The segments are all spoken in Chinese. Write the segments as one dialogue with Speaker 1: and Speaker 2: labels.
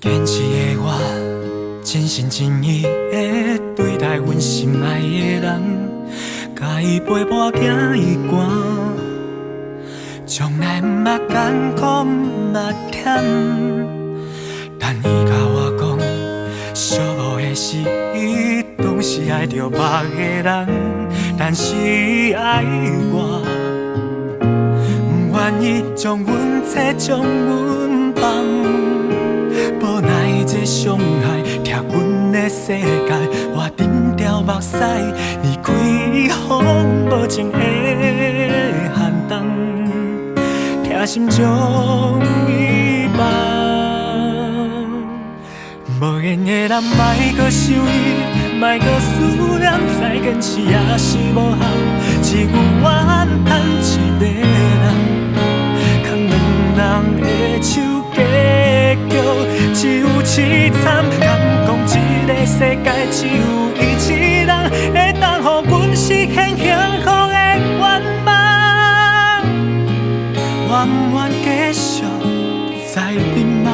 Speaker 1: 坚持的我，真心真意的对待阮心爱的人，甲伊陪伴行一关，从来毋捌艰苦，毋捌忝。但伊甲我讲，寂寞的是伊当时爱着别个人，但是伊爱我，毋愿意将阮切，将阮放。无奈这伤害拆阮的世界，我忍着目屎，离开伊予无情的寒冬，痛心将伊放。无缘的人，莫搁想伊，莫搁思念，再坚持也是无效，只有怨叹一个人，牵两人的手。结局只有凄惨，敢讲这个世界只有伊一人会当予阮实现幸福的愿望，愿不愿继续再迷茫？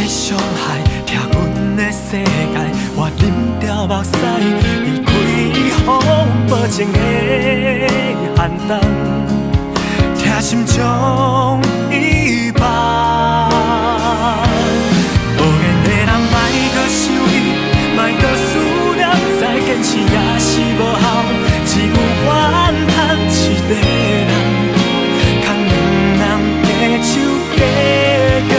Speaker 1: 伤害拆阮的世界，我忍着目屎，离开伊予无情的寒冬，痛心将伊放。无缘的人，莫搁想伊，莫搁思念，再坚持也是无效，只有怨叹一个人，牵两人的手结局。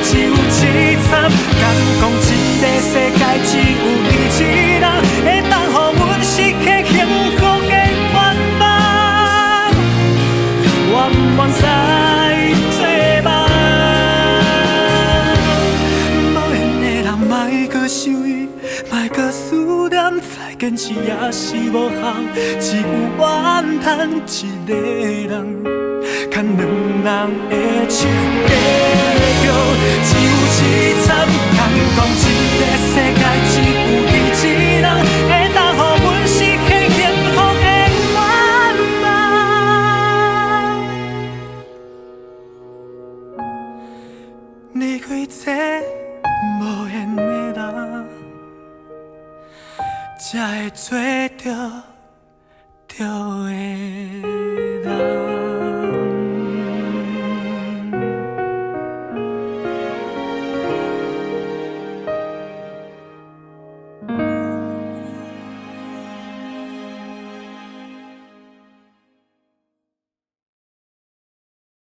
Speaker 1: 只有凄惨，敢讲这个世界只有伊一人会当予阮实现幸福的愿望，愿不愿再做梦？无缘的人，莫搁想伊，莫搁思念，再坚持也是无效，只有怨叹一个人，牵两人的手结局。只有凄惨，敢讲这个世界只有伊一人会当予阮实现幸福的愿望。离开这无缘的人，才会做着对的。